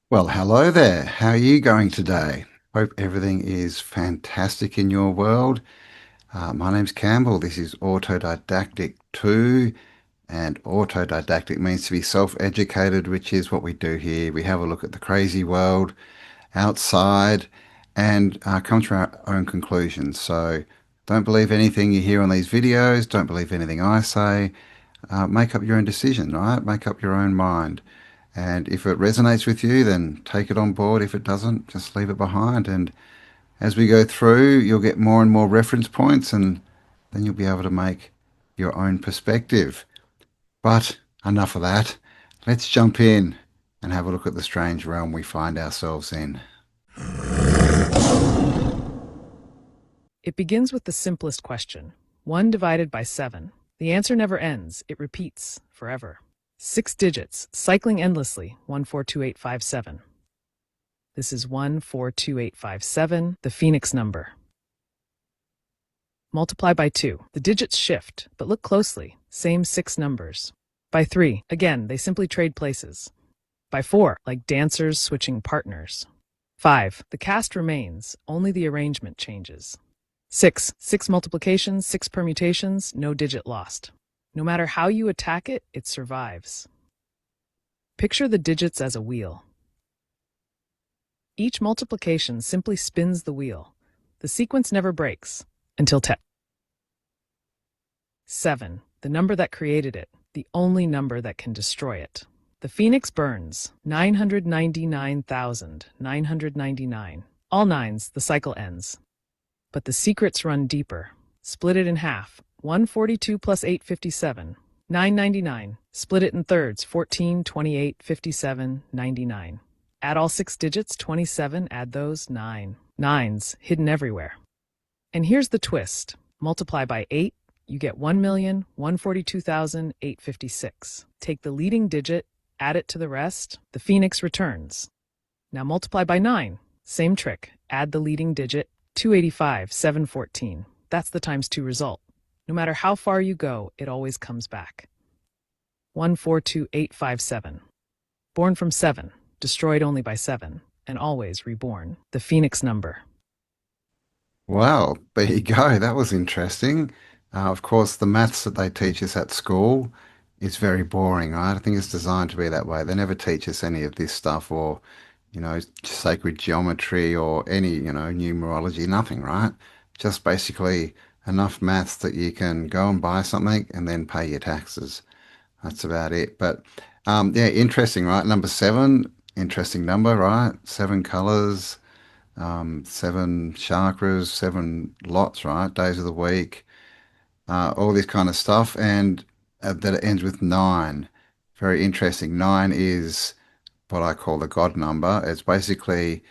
Well, hello there. How are you going today? Hope everything is fantastic in your world. My name's Campbell. This is Autodidactic 2, and autodidactic means to be self-educated, which is what we do here. We have a look at the crazy world outside and come to our own conclusions. So don't believe anything you hear on these videos. Don't believe anything I say. Make up your own decision, right? Make up your own mind. And if it resonates with you, then take it on board. If it doesn't, just leave it behind. And as we go through, you'll get more and more reference points, and then you'll be able to make your own perspective. But enough of that. Let's jump in and have a look at the strange realm we find ourselves in. It begins with the simplest question. 1 divided by 7. The answer never ends. It repeats forever. 6 digits, cycling endlessly. 142857. This is 142857, the Phoenix number. Multiply by 2. The digits shift, but look closely. Same 6 numbers. By 3. Again, they simply trade places. By 4. Like dancers switching partners. 5. The cast remains, only the arrangement changes. 6. 6 multiplications, 6 permutations, no digit lost. No matter how you attack it, it survives. Picture the digits as a wheel. Each multiplication simply spins the wheel. The sequence never breaks until 7, the number that created it, the only number that can destroy it. The Phoenix burns, 999,999. All nines, the cycle ends. But the secrets run deeper. Split it in half. 142 plus 857. 999. Split it in thirds. 14, 28, 57, 99. Add all 6 digits, 27, add those, 9. Nines, hidden everywhere. And here's the twist. Multiply by 8, you get 1,142,856. Take the leading digit, add it to the rest, the Phoenix returns. Now multiply by 9. Same trick. Add the leading digit, 285,714. That's the times 2 result. No matter how far you go, it always comes back. 142857. Born from 7, destroyed only by 7, and always reborn. The Phoenix number. Well, there you go. That was interesting. Of course, the maths that they teach us at school is very boring, right? I think it's designed to be that way. They never teach us any of this stuff or, sacred geometry or any, numerology, nothing, right? Just basically enough maths that you can go and buy something and then pay your taxes. That's about it. But yeah, interesting, right? Number 7, interesting number, right? 7 colors, 7 chakras, 7 lots, right? Days of the week, all this kind of stuff, and that it ends with 9. Very interesting. 9 is what I call the God number. It's basically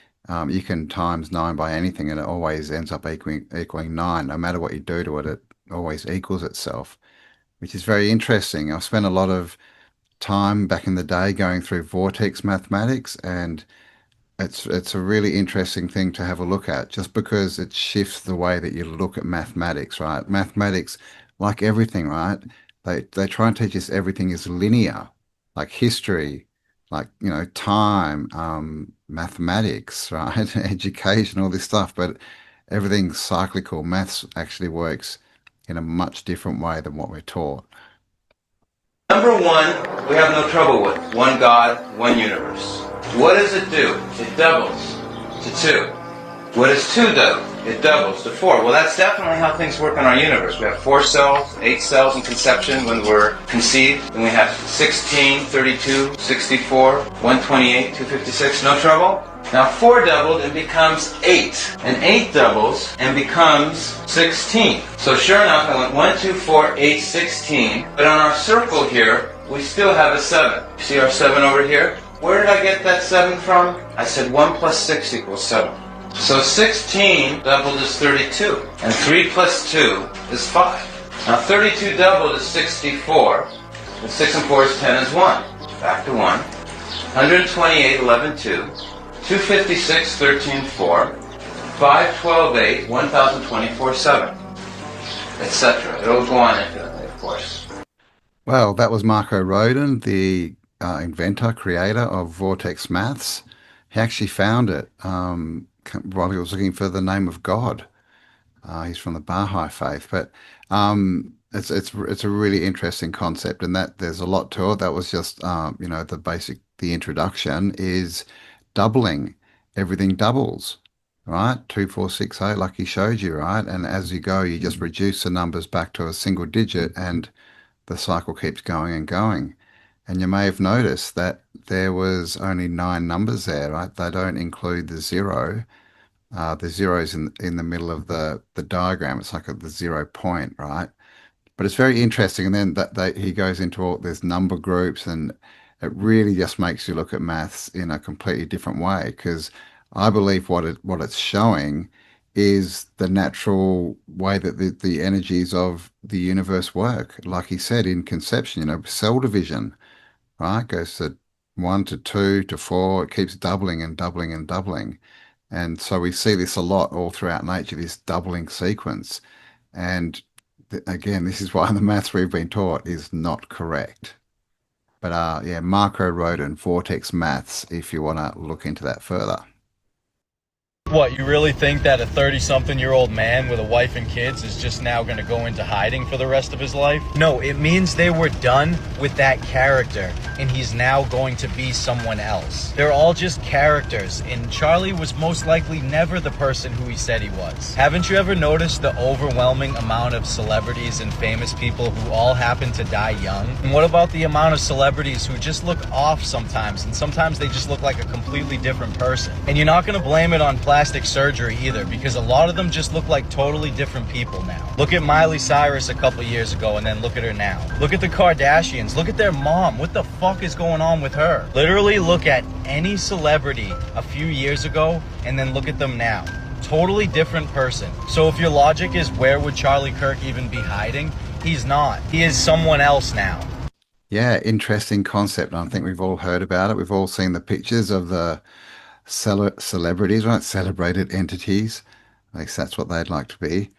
you can times 9 by anything, and it always ends up equaling 9. No matter what you do to it, it always equals itself, which is very interesting. I've spent a lot of time back in the day going through Vortex mathematics, and it's a really interesting thing to have a look at just because it shifts the way that you look at mathematics, right? Mathematics, like everything, right? They try and teach us everything is linear, like history, like, time, mathematics, right? Education, all this stuff, but everything's cyclical. Maths actually works in a much different way than what we're taught. Number 1, we have no trouble with. One God, one universe. What does it do? It doubles to 2. What does 2 do? It doubles to 4. Well, that's definitely how things work in our universe. We have 4 cells, 8 cells in conception when we're conceived. Then we have 16, 32, 64, 128, 256. No trouble? Now 4 doubled and becomes 8. And 8 doubles and becomes 16. So sure enough, I went 1, 2, 4, 8, 16. But on our circle here, we still have a 7. See our 7 over here? Where did I get that 7 from? I said 1 plus 6 equals 7. So 16 doubled is 32. And 3 plus 2 is 5. Now 32 doubled is 64. And 6 and 4 is 10 is 1. Back to 1. 128, 11, 2. 256, 13, 4. 5, 12, 8. 1024, 7. Etc. It'll go on infinitely, of course. Well, that was Marco Rodin, the inventor, creator of Vortex Maths. He actually found it while he was looking for the name of God. He's from the Baha'i faith, but it's a really interesting concept, and that there's a lot to it. That was just the introduction is doubling. Everything doubles, right? 2468, like he showed you, right? And as you go, you just reduce the numbers back to a single digit, and the cycle keeps going and going. And you may have noticed that there was only nine numbers there, right? They don't include the zero. The zero's in the middle of the diagram. It's like the 0 point, right? But it's very interesting. And then he goes into all there's number groups, and it really just makes you look at maths in a completely different way. Because I believe what it's showing is the natural way that the energies of the universe work. Like he said in conception, cell division, right? Goes to one to two to four. It keeps doubling and doubling and doubling. And so we see this a lot all throughout nature, this doubling sequence. And again, this is why the maths we've been taught is not correct. But yeah, Marco wrote in Vortex Maths if you want to look into that further. What, you really think that a 30-something-year-old man with a wife and kids is just now going to go into hiding for the rest of his life? No, it means they were done with that character, and he's now going to be someone else. They're all just characters, and Charlie was most likely never the person who he said he was. Haven't you ever noticed the overwhelming amount of celebrities and famous people who all happen to die young? And what about the amount of celebrities who just look off sometimes, and sometimes they just look like a completely different person? And you're not going to blame it on plastic surgery either, because a lot of them just look like totally different people now. Look at Miley Cyrus a couple years ago and then look at her now. Look at the Kardashians. Look at their mom. What the fuck is going on with her? Literally look at any celebrity a few years ago and then look at them now. Totally different person. So if your logic is where would Charlie Kirk even be hiding? He's not. He is someone else now. Yeah, interesting concept. I think we've all heard about it. We've all seen the pictures of the celebrities, right? Celebrated entities. At least that's what they'd like to be.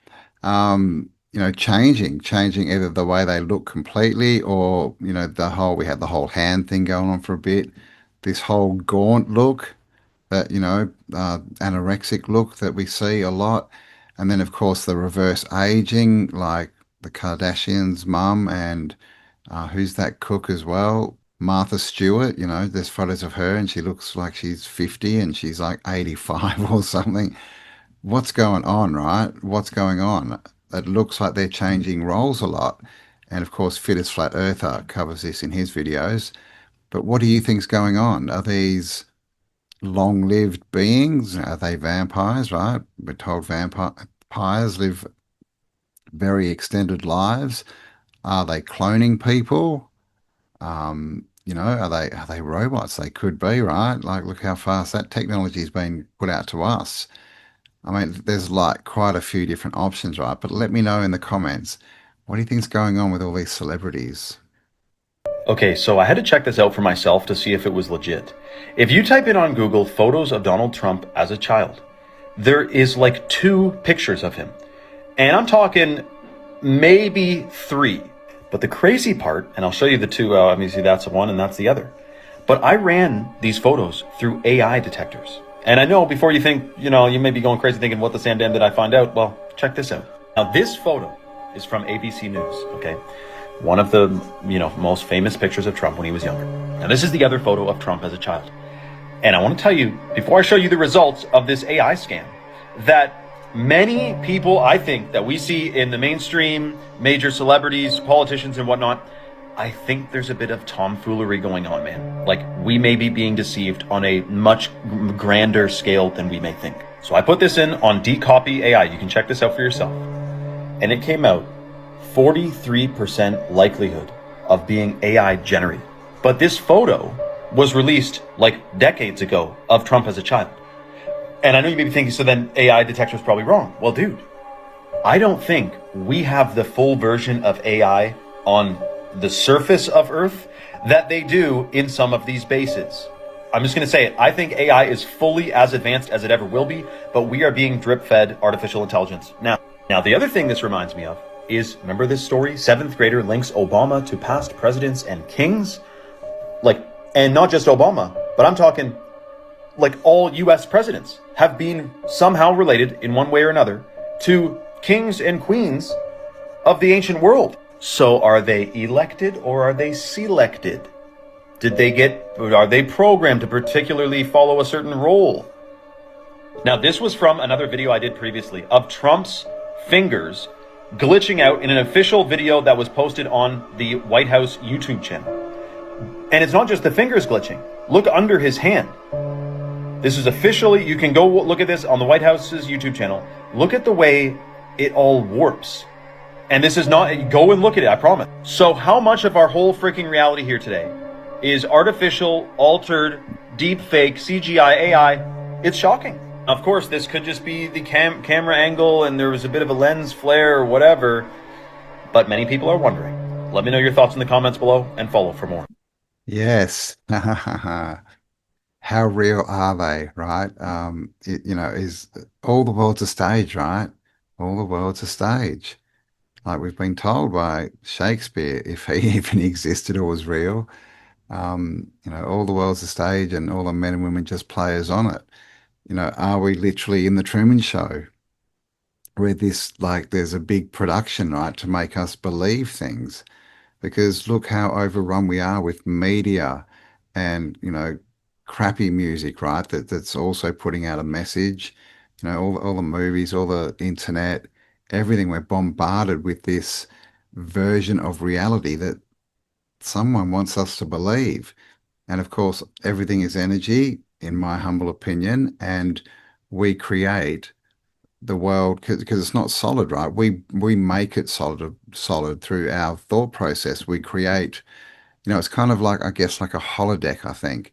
Changing either the way they look completely or, we had the whole hand thing going on for a bit. This whole gaunt look, that, anorexic look that we see a lot. And then, of course, the reverse aging, like the Kardashians' mum and who's that cook as well? Martha Stewart, there's photos of her and she looks like she's 50 and she's like 85 or something. What's going on, right? What's going on? It looks like they're changing roles a lot. And of course, Fittest Flat Earther covers this in his videos. But what do you think's going on? Are these long-lived beings? Are they vampires, right? We're told vampires live very extended lives. Are they cloning people? Are they robots? They could be, right? Like, look how fast that technology's been put out to us. I mean, there's like quite a few different options, right? But let me know in the comments, what do you think's going on with all these celebrities? Okay, so I had to check this out for myself to see if it was legit. If you type in on Google photos of Donald Trump as a child, there is like 2 pictures of him. And I'm talking maybe 3. But the crazy part, and I'll show you the 2, obviously that's one and that's the other. But I ran these photos through AI detectors. And I know before you think, you may be going crazy thinking, what the Sam damn did I find out? Well, check this out. Now, this photo is from ABC News, okay? One of the, most famous pictures of Trump when he was younger. Now, this is the other photo of Trump as a child. And I want to tell you, before I show you the results of this AI scam, that many people, I think, that we see in the mainstream, major celebrities, politicians and whatnot, I think there's a bit of tomfoolery going on, man. Like, we may be being deceived on a much grander scale than we may think. So I put this in on Decopy AI. You can check this out for yourself. And it came out 43% likelihood of being AI generated. But this photo was released like decades ago of Trump as a child. And I know you may be thinking, so then AI detector is probably wrong. Well, dude, I don't think we have the full version of AI on the surface of Earth that they do in some of these bases. I'm just going to say it. I think AI is fully as advanced as it ever will be, but we are being drip-fed artificial intelligence. Now, the other thing this reminds me of is, remember this story? 7th grader links Obama to past presidents and kings? And not just Obama, but I'm talking like all US presidents have been somehow related in one way or another to kings and queens of the ancient world. So are they elected or are they selected? Are they programmed to particularly follow a certain role? Now, this was from another video I did previously of Trump's fingers glitching out in an official video that was posted on the White House YouTube channel. And it's not just the fingers glitching. Look under his hand. This is officially, you can go look at this on the White House's YouTube channel. Look at the way it all warps. And this is not, go and look at it, I promise. So how much of our whole freaking reality here today is artificial, altered, deep fake, CGI, AI? It's shocking. Of course, this could just be the camera angle and there was a bit of a lens flare or whatever, but many people are wondering. Let me know your thoughts in the comments below and follow for more. Yes. How real are they, right? Is all the world's a stage, right? All the world's a stage. Like we've been told by Shakespeare, if he even existed or was real, all the world's a stage and all the men and women just players on it. Are we literally in the Truman Show where there's a big production, right, to make us believe things? Because look how overrun we are with media and, crappy music, right? That's also putting out a message. All the movies, all the internet, everything. We're bombarded with this version of reality that someone wants us to believe. And of course, everything is energy, in my humble opinion, and we create the world because it's not solid, right? We make it solid through our thought process. We create, it's kind of like, I guess, like a holodeck, I think.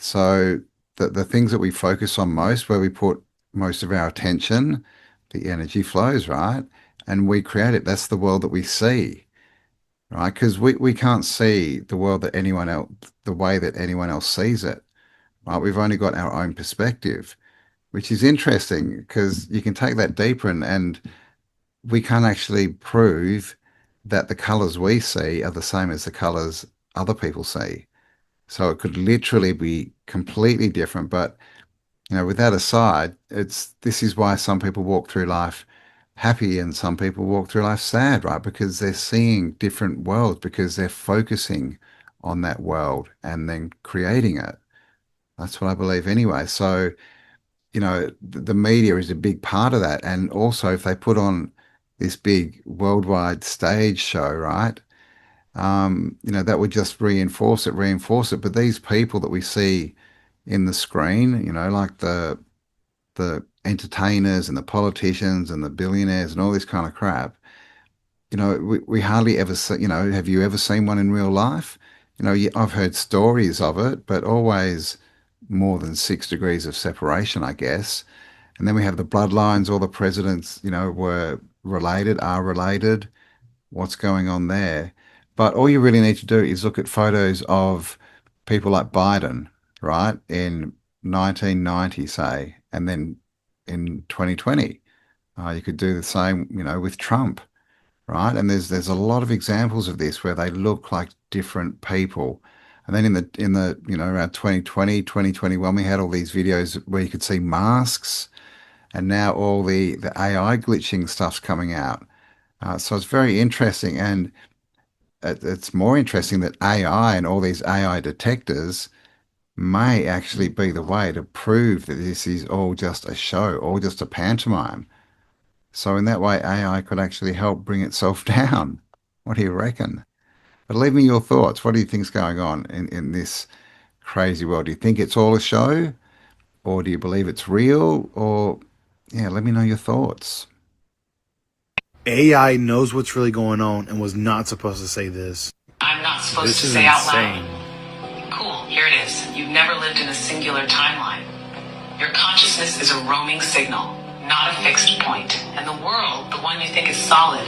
So the things that we focus on most, where we put most of our attention, the energy flows, right? And we create it. That's the world that we see, right? Because we can't see the world that anyone else, the way that anyone else sees it, right? We've only got our own perspective, which is interesting because you can take that deeper and we can't actually prove that the colors we see are the same as the colors other people see. So it could literally be completely different. But, with that aside, this is why some people walk through life happy and some people walk through life sad, right? Because they're seeing different worlds because they're focusing on that world and then creating it. That's what I believe anyway. So, the media is a big part of that. And also, if they put on this big worldwide stage show, right? That would just reinforce it. But these people that we see in the screen, like the entertainers and the politicians and the billionaires and all this kind of crap, we hardly ever see, have you ever seen one in real life? I've heard stories of it, but always more than 6 degrees of separation, I guess. And then we have the bloodlines, all the presidents, were related, are related. What's going on there? But all you really need to do is look at photos of people like Biden, right, in 1990, say, and then in 2020. You could do the same, with Trump, right? And there's a lot of examples of this where they look like different people. And then in the around 2020, 2021, we had all these videos where you could see masks, and now all the AI glitching stuff's coming out. So it's very interesting, and it's more interesting that AI and all these AI detectors may actually be the way to prove that this is all just a show, all just a pantomime. So in that way, AI could actually help bring itself down. What do you reckon? But leave me your thoughts. What do you think's going on in this crazy world? Do you think it's all a show? Or do you believe it's real? Or, yeah, let me know your thoughts. AI knows what's really going on and was not supposed to say this. I'm not supposed This to is say out insane. loud. Cool, here it is. You've never lived in a singular timeline. Your consciousness is a roaming signal, not a fixed point. And the world, the one you think is solid,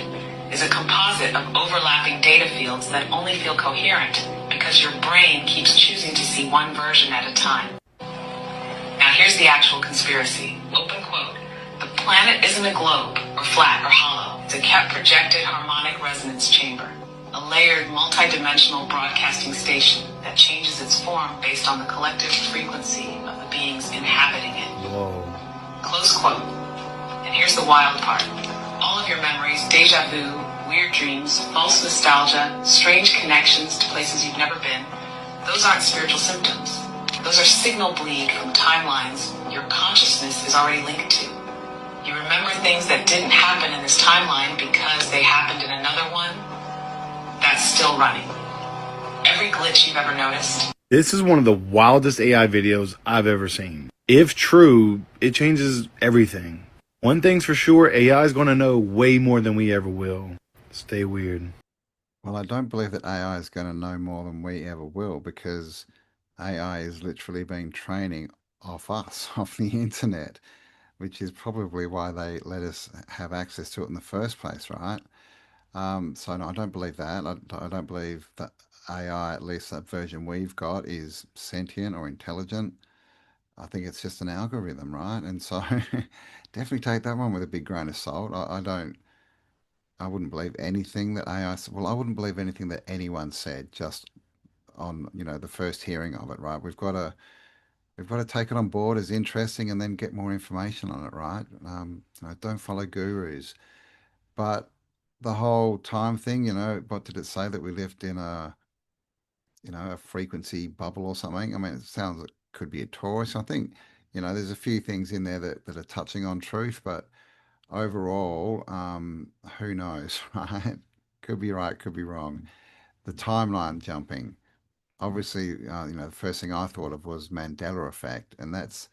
is a composite of overlapping data fields that only feel coherent because your brain keeps choosing to see one version at a time. Now here's the actual conspiracy. Open quote. The planet isn't a globe, or flat, or hollow. It's a kept projected harmonic resonance chamber. A layered, multidimensional broadcasting station that changes its form based on the collective frequency of the beings in quote. And here's the wild part. All of your memories, deja vu, weird dreams, false nostalgia, strange connections to places you've never been, those aren't spiritual symptoms. Those are signal bleed from timelines your consciousness is already linked to. You remember things that didn't happen in this timeline because they happened in another one that's still running. Every glitch you've ever noticed. This is one of the wildest AI videos I've ever seen. If true, it changes everything. One thing's for sure, AI is going to know way more than we ever will. Stay weird. Well, I don't believe that AI is going to know more than we ever will because AI is literally being training off us, off the internet, which is probably why they let us have access to it in the first place, right? So no, I don't believe that. I don't believe that AI, at least that version we've got, is sentient or intelligent. I think it's just an algorithm, right? And so definitely take that one with a big grain of salt. I wouldn't believe anything that AI, well, I wouldn't believe anything that anyone said just on, the first hearing of it, right? We've got to take it on board as interesting and then get more information on it, right? Don't follow gurus. But the whole time thing, what did it say that we lived in a frequency bubble or something? I mean, it sounds like it could be a Taurus. I think, there's a few things in there that are touching on truth, but overall, who knows, right? Could be right, could be wrong. The timeline jumping. Obviously, the first thing I thought of was Mandela effect, and that's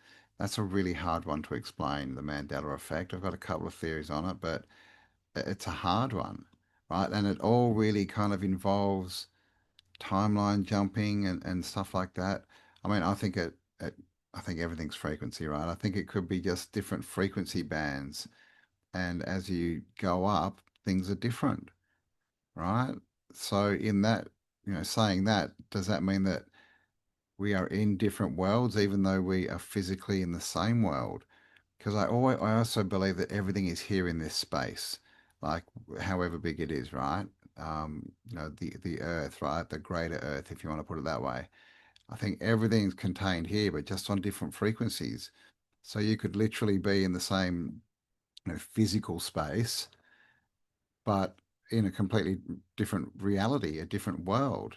a really hard one to explain, the Mandela effect. I've got a couple of theories on it, but it's a hard one, right? And it all really kind of involves timeline jumping and stuff like that. I mean, I think everything's frequency, right? I think it could be just different frequency bands, and as you go up, things are different, right? So in that, saying that, does that mean that we are in different worlds, even though we are physically in the same world? Because I also believe that everything is here in this space, like however big it is, right? The Earth, right? The greater Earth, if you want to put it that way. I think everything's contained here, but just on different frequencies. So you could literally be in the same, physical space, but in a completely different reality, a different world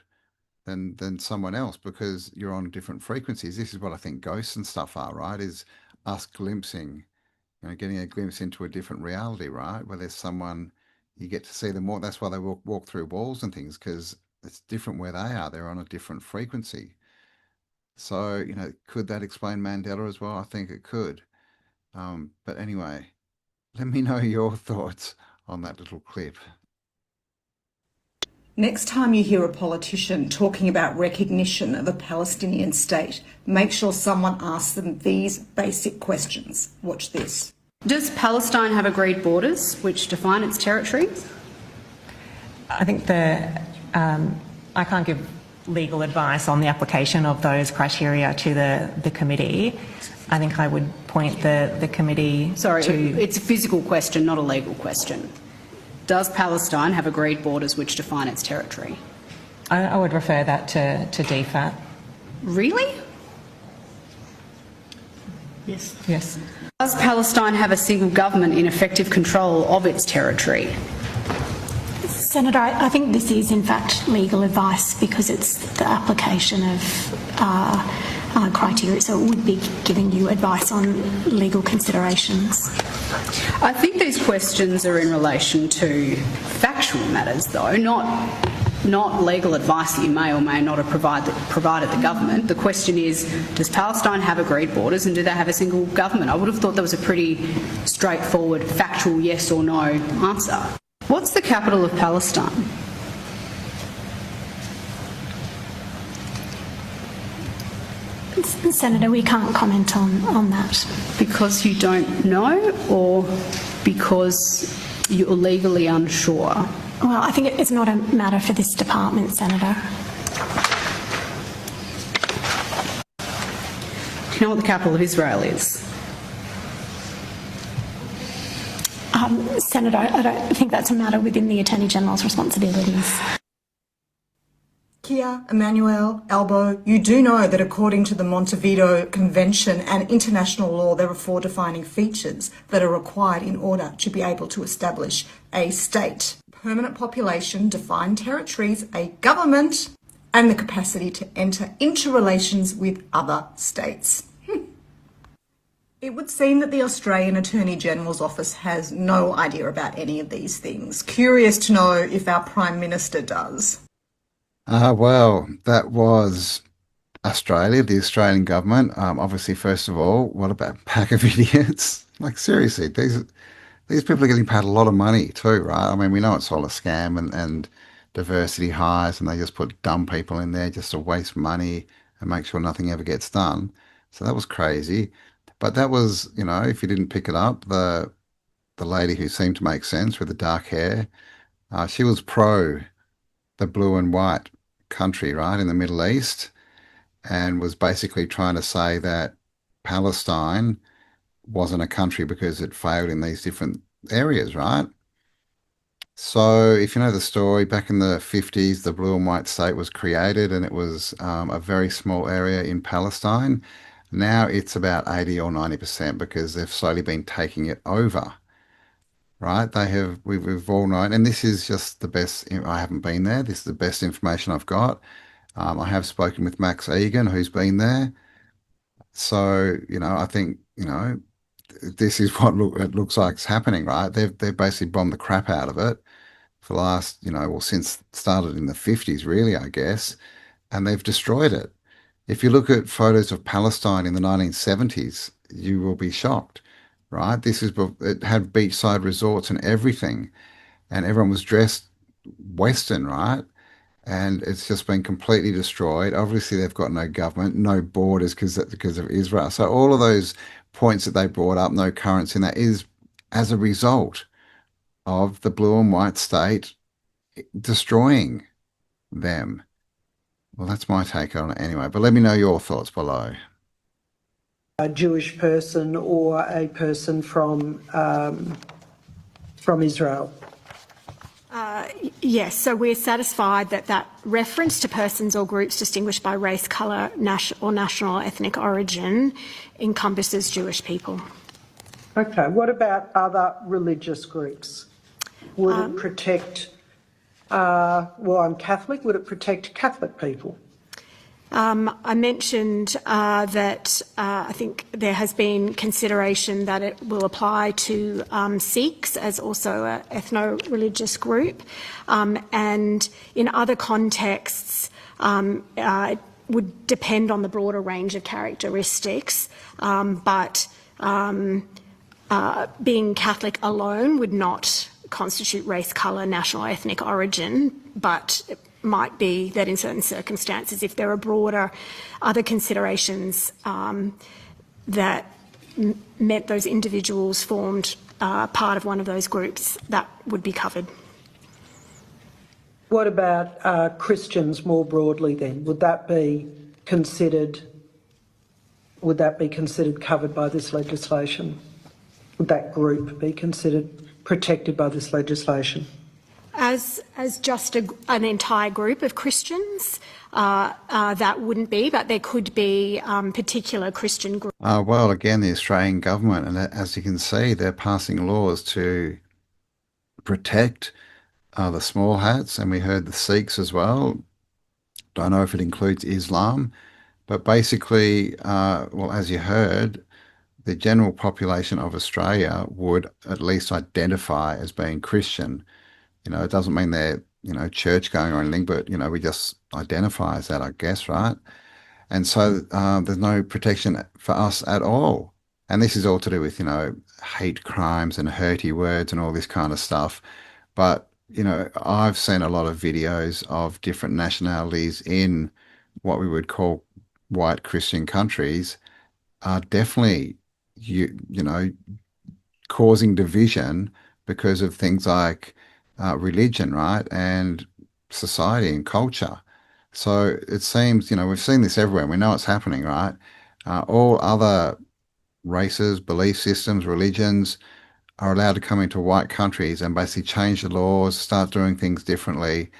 than someone else because you're on different frequencies. This is what I think ghosts and stuff are, right? Is us glimpsing, getting a glimpse into a different reality, right? Where there's someone, you get to see them more. That's why they walk through walls and things because it's different where they are. They're on a different frequency. So, could that explain Mandela as well? I think it could. But anyway, let me know your thoughts on that little clip. Next time you hear a politician talking about recognition of a Palestinian state, make sure someone asks them these basic questions. Watch this. Does Palestine have agreed borders which define its territory? I think I can't give legal advice on the application of those criteria to the committee. I think I would point the committee Sorry, to... it's a physical question, not a legal question. Does Palestine have agreed borders which define its territory? I would refer that to DFAT. Really? Yes. Yes. Does Palestine have a single government in effective control of its territory? Senator, I think this is in fact legal advice because it's the application of criteria, so it would be giving you advice on legal considerations. I think these questions are in relation to factual matters, though, not legal advice that you may or may not have provided the government. The question is, does Palestine have agreed borders and do they have a single government? I would have thought that was a pretty straightforward, factual yes or no answer. What's the capital of Palestine? Senator, we can't comment on that. Because you don't know or because you're legally unsure? Well, I think it's not a matter for this department, Senator. Do you know what the capital of Israel is? Senator, I don't think that's a matter within the Attorney General's responsibilities. Kia, Emmanuel, Albo, you do know that according to the Montevideo Convention and international law, there are four defining features that are required in order to be able to establish a state: permanent population, defined territories, a government, and the capacity to enter into relations with other states. It would seem that the Australian Attorney General's office has no idea about any of these things. Curious to know if our Prime Minister does. Well, that was Australia, the Australian government. Obviously, first of all, what about a pack of idiots? Like seriously, these people are getting paid a lot of money too, right? I mean, we know it's all a scam and diversity hires, and they just put dumb people in there just to waste money and make sure nothing ever gets done. So that was crazy. But that was, if you didn't pick it up, the lady who seemed to make sense with the dark hair, she was pro the blue and white country, right, in the Middle East, and was basically trying to say that Palestine wasn't a country because it failed in these different areas, right? So, if you know the story, back in the 50s, the blue and white state was created and it was a very small area in Palestine. Now it's about 80 or 90% because they've slowly been taking it over, right? We've all known, and this is just the best. I haven't been there. This is the best information I've got. I have spoken with Max Egan, who's been there. So, I think, this is what it looks like it's happening, right? They've basically bombed the crap out of it for the last, well, since it started in the 50s, really, I guess, and they've destroyed it. If you look at photos of Palestine in the 1970s, you will be shocked, right? It had beachside resorts and everything, and everyone was dressed Western, right? And it's just been completely destroyed. Obviously, they've got no government, no borders because of Israel. So all of those points that they brought up, no currency in that, is as a result of the blue and white state destroying them. Well, that's my take on it anyway. But let me know your thoughts below. A Jewish person or a person from Israel. Yes, so we're satisfied that that reference to persons or groups distinguished by race, colour, or national or ethnic origin encompasses Jewish people. Okay, what about other religious groups? Would it protect, well, I'm Catholic, would it protect Catholic people? I mentioned that I think there has been consideration that it will apply to Sikhs as also an ethno-religious group, and in other contexts it would depend on the broader range of characteristics, but being Catholic alone would not constitute race, colour, national or ethnic origin, but it might be that in certain circumstances, if there are broader other considerations that meant those individuals formed part of one of those groups, that would be covered. What about Christians more broadly then? Would that be considered covered by this legislation? Would that group be considered protected by this legislation? As just an entire group of Christians, that wouldn't be, but there could be particular Christian groups. Well, again, the Australian government, and as you can see, they're passing laws to protect the small hats, and we heard the Sikhs as well. Don't know if it includes Islam, but basically, well, as you heard, the general population of Australia would at least identify as being Christian. It doesn't mean they're, church going or anything, but, we just identify as that, I guess, right? And so there's no protection for us at all. And this is all to do with, hate crimes and hurty words and all this kind of stuff. But, I've seen a lot of videos of different nationalities in what we would call white Christian countries are definitely, causing division because of things like religion, right? And society and culture. So it seems, we've seen this everywhere. We know it's happening, right? All other races, belief systems, religions are allowed to come into white countries and basically change the laws, start doing things differently,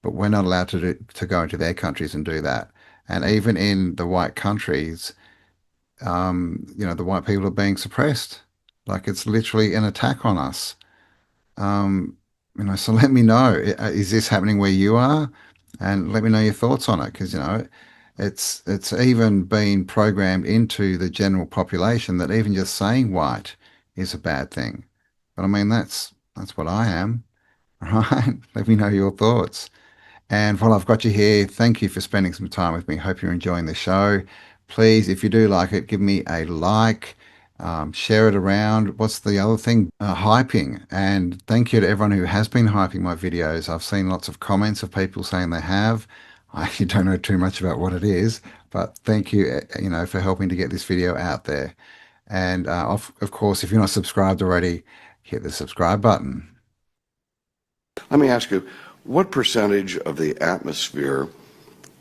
but we're not allowed to go into their countries and do that. And even in the white countries, the white people are being suppressed. Like it's literally an attack on us. Um, so let me know, is this happening where you are? And let me know your thoughts on it, because it's even been programmed into the general population that even just saying white is a bad thing. But I mean, that's what I am, right? Let me know your thoughts. And while I've got you here, thank you for spending some time with me. Hope you're enjoying the show. Please, if you do like it, give me a like, share it around. What's the other thing? Hyping. And thank you to everyone who has been hyping my videos. I've seen lots of comments of people saying they have. I actually don't know too much about what it is, but thank you, for helping to get this video out there. And of course, if you're not subscribed already, hit the subscribe button. Let me ask you, what percentage of the atmosphere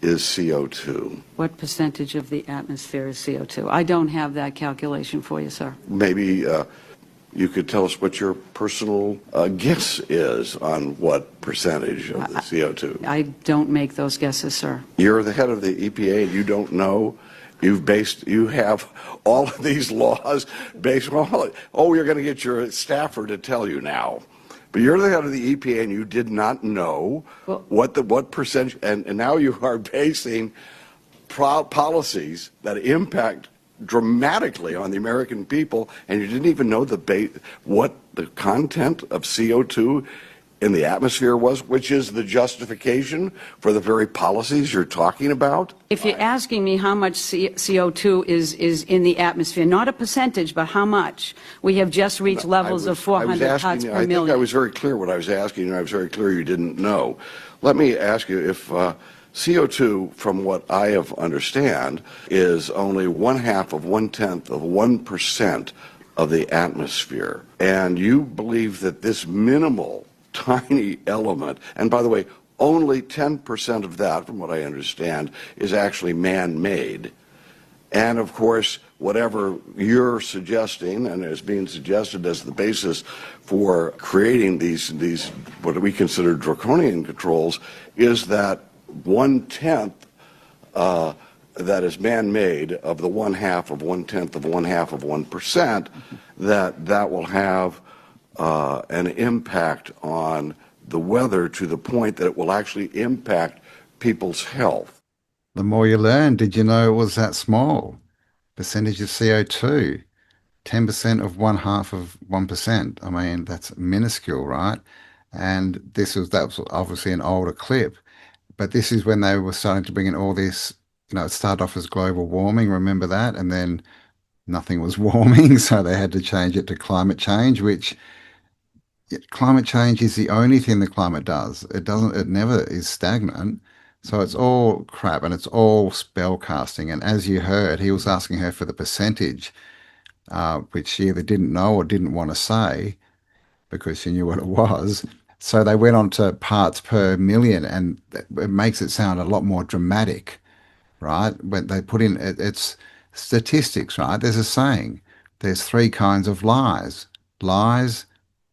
is CO2? What percentage of the atmosphere is CO2? I don't have that calculation for you, sir. Maybe you could tell us what your personal guess is on what percentage of the CO2. I don't make those guesses, sir. You're the head of the EPA and you don't know? You have all of these laws based on, you're going to get your staffer to tell you now. But you're the head of the EPA and you did not know what percentage, and now you are basing policies that impact dramatically on the American people, and you didn't even know what the content of CO2 in the atmosphere was, which is the justification for the very policies you're talking about? If you're asking me how much CO2 is in the atmosphere, not a percentage, but how much, we have just reached levels of 400 parts per million. I think I was very clear what I was asking, and I was very clear you didn't know. Let me ask you, if CO2, from what I have understand, is only 1/10 of 1% of the atmosphere, and you believe that this minimal tiny element, and by the way, only 10% of that, from what I understand, is actually man-made. And of course, whatever you're suggesting and is being suggested as the basis for creating these what we consider draconian controls is that 1/10 that is man-made of the 1/2 of 1/10 of 1/2 of 1%, that will have an impact on the weather to the point that it will actually impact people's health. The more you learn, did you know it was that small? Percentage of CO2, 10% of 1/2 of 1%. I mean, that's minuscule, right? And that was obviously an older clip, but this is when they were starting to bring in all this, it started off as global warming, remember that? And then nothing was warming, so they had to change it to climate change, which climate change is the only thing the climate does. It never is stagnant. So it's all crap and it's all spell casting. And as you heard, he was asking her for the percentage, which she either didn't know or didn't want to say because she knew what it was. So they went on to parts per million, and it makes it sound a lot more dramatic, right? When they put in it's statistics, right? There's a saying, there's three kinds of lies: lies,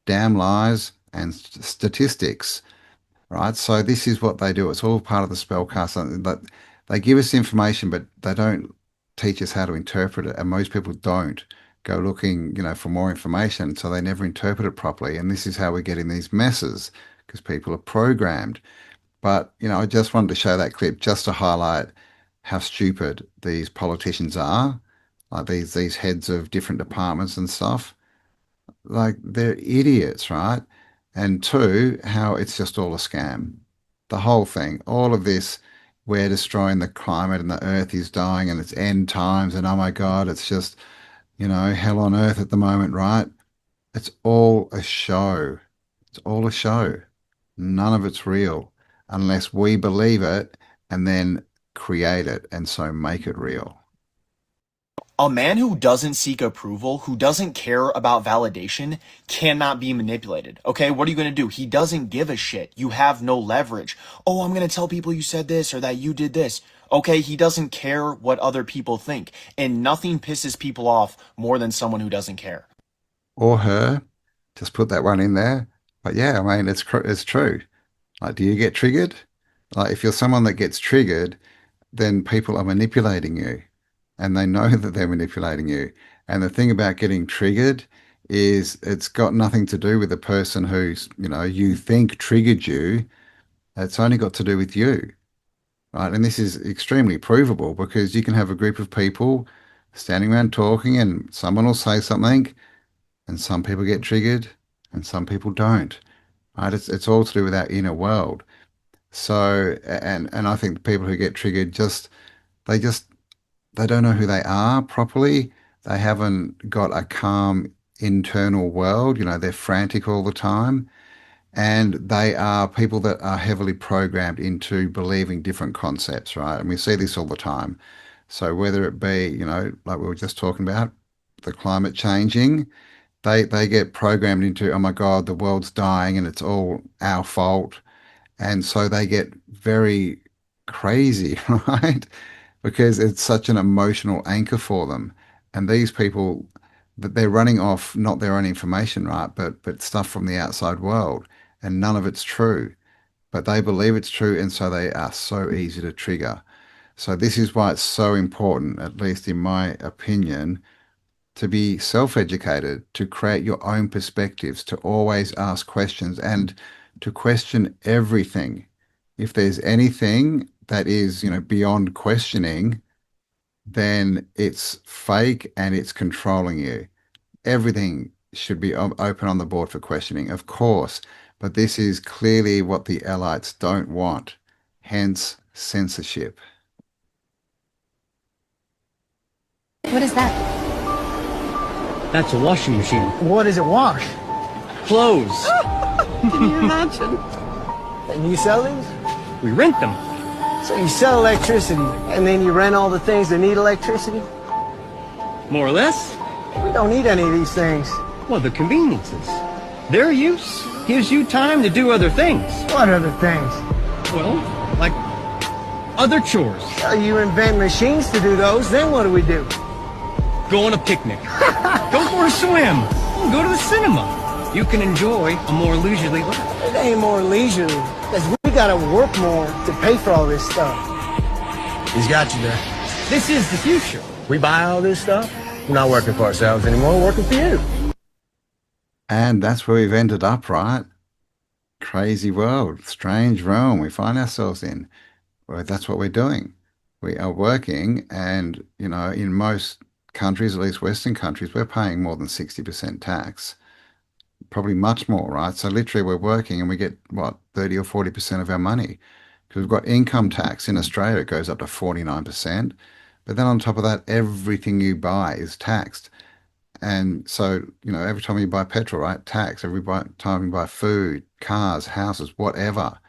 damn lies, and statistics, right? So this is what they do. It's all part of the spellcast. But they give us information, but they don't teach us how to interpret it. And most people don't go looking, for more information, so they never interpret it properly. And this is how we're getting these messes, because people are programmed. But, I just wanted to show that clip just to highlight how stupid these politicians are, like these heads of different departments and stuff. Like they're idiots, right? And two, how it's just all a scam. The whole thing, all of this, we're destroying the climate and the earth is dying and it's end times and oh my God, it's just, hell on earth at the moment, right? It's all a show. It's all a show. None of it's real unless we believe it and then create it and so make it real. A man who doesn't seek approval, who doesn't care about validation, cannot be manipulated. Okay, what are you going to do? He doesn't give a shit. You have no leverage. Oh, I'm going to tell people you said this or that you did this. Okay, he doesn't care what other people think. And nothing pisses people off more than someone who doesn't care. Or her. Just put that one in there. But yeah, I mean, it's true. Like, do you get triggered? Like if you're someone that gets triggered, then people are manipulating you and they know that they're manipulating you. And the thing about getting triggered is it's got nothing to do with the person who's, you think triggered you. It's only got to do with you, right? And this is extremely provable because you can have a group of people standing around talking and someone will say something and some people get triggered and some people don't, right? It's all to do with our inner world. So, and I think the people who get triggered they just they don't know who they are properly. They haven't got a calm internal world. They're frantic all the time. And they are people that are heavily programmed into believing different concepts, right? And we see this all the time. So whether it be, like we were just talking about, the climate changing, they get programmed into, oh my God, the world's dying and it's all our fault. And so they get very crazy, right? Because it's such an emotional anchor for them. And these people that they're running off not their own information, right? But stuff from the outside world. And none of it's true. But they believe it's true, and so they are so easy to trigger. So this is why it's so important, at least in my opinion, to be self-educated, to create your own perspectives, to always ask questions and to question everything. If there's anything that is, beyond questioning, then it's fake and it's controlling you. Everything should be open on the board for questioning, of course, but this is clearly what the elites don't want, hence censorship. What is that? That's a washing machine. What does it wash? Clothes. Can you imagine? And you sell these? We rent them. So you sell electricity, and then you rent all the things that need electricity? More or less. We don't need any of these things. Well, the conveniences. Their use gives you time to do other things. What other things? Well, like other chores. You invent machines to do those, then what do we do? Go on a picnic. Go for a swim. Go to the cinema. You can enjoy a more leisurely life. It ain't more leisurely, because we gotta work more to pay for all this stuff. He's got you there. This is the future. We buy all this stuff. We're not working for ourselves anymore, we're working for you. And that's where we've ended up, right? Crazy world, strange realm we find ourselves in. Well, that's what we're doing. We are working, and, in most countries, at least Western countries, we're paying more than 60% tax. Probably much more, right? So literally we're working and we get, what, 30 or 40% of our money. Because we've got income tax in Australia, it goes up to 49%. But then on top of that, everything you buy is taxed. And so, every time you buy petrol, right, tax. Time you buy food, cars, houses, whatever,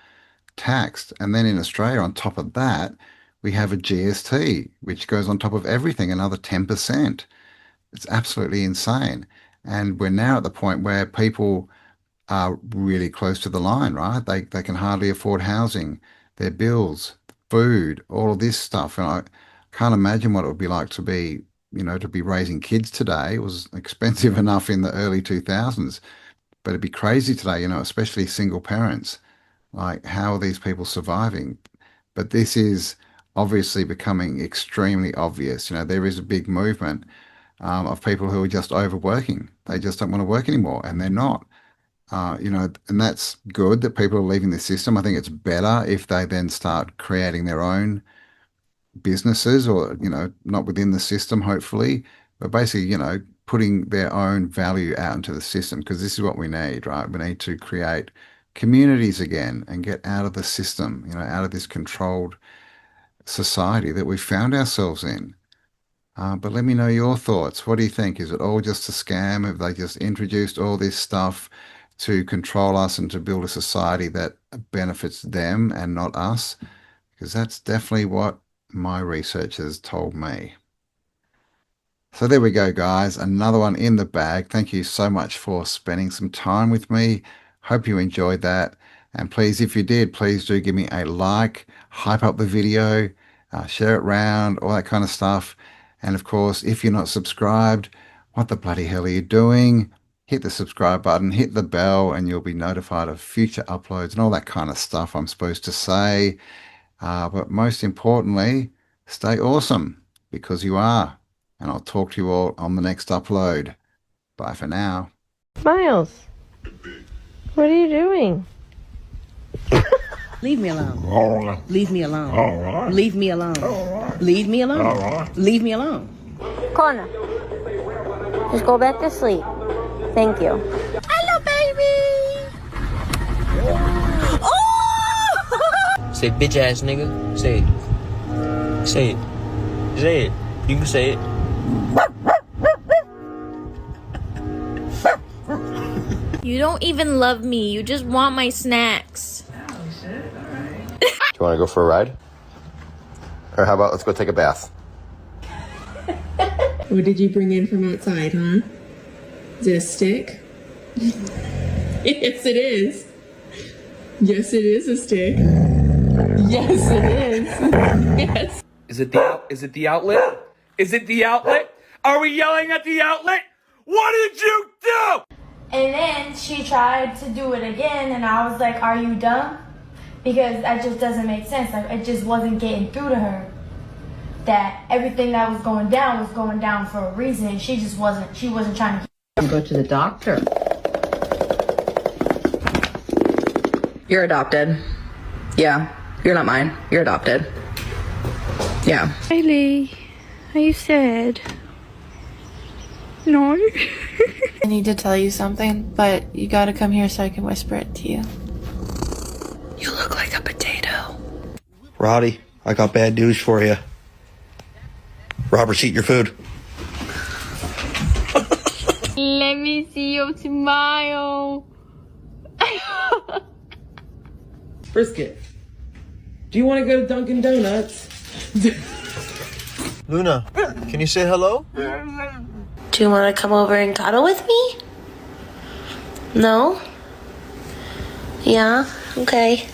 taxed. And then in Australia, on top of that, we have a GST, which goes on top of everything, another 10%. It's absolutely insane. And we're now at the point where people are really close to the line, right? They can hardly afford housing, their bills, food, all of this stuff. And I can't imagine what it would be like to be, to be raising kids today. It was expensive enough in the early 2000s, but it'd be crazy today, especially single parents. Like, how are these people surviving? But this is obviously becoming extremely obvious. There is a big movement of people who are just overworking. They just don't want to work anymore, and they're not. And that's good that people are leaving the system. I think it's better if they then start creating their own businesses or, not within the system, hopefully, but basically, putting their own value out into the system, because this is what we need, right? We need to create communities again and get out of the system, out of this controlled society that we found ourselves in. But let me know your thoughts. What do you think? Is it all just a scam? Have they just introduced all this stuff to control us and to build a society that benefits them and not us? Because that's definitely what my research has told me. So there we go, guys. Another one in the bag. Thank you so much for spending some time with me. Hope you enjoyed that. And please, if you did, please do give me a like, hype up the video, share it around, all that kind of stuff. And of course, if you're not subscribed, what the bloody hell are you doing? hit the subscribe button, hit the bell, and you'll be notified of future uploads and all that kind of stuff I'm supposed to say. But most importantly, stay awesome because you are. And I'll talk to you all on the next upload. Bye for now. Miles, what are you doing? Leave me alone. Leave me alone. Leave me alone. Leave me alone. Leave me alone. Connor, just go back to sleep. Thank you. Hello, baby! Oh! Say bitch ass nigga. Say it. Say it. Say it. You can say it. You don't even love me. You just want my snacks. Do you want to go for a ride? Or how about let's go take a bath? What did you bring in from outside, huh? Is it a stick? Yes, it is. Yes, it is a stick. Yes, it is. Yes. Is it the outlet? Is it the outlet? Are we yelling at the outlet? What did you do? And then she tried to do it again, and I was like, are you dumb? Because that just doesn't make sense. Like, it just wasn't getting through to her that everything that was going down for a reason. She wasn't trying to go to the doctor. You're adopted. Yeah, you're not mine. You're adopted. Yeah. Riley, are you sad? No. I need to tell you something, but you gotta come here so I can whisper it to you. You look like a potato. Roddy, I got bad news for you. Robert's eating your food. Let me see your smile. Brisket, do you want to go to Dunkin' Donuts? Luna, can you say hello? Do you want to come over and cuddle with me? No? Yeah? Okay.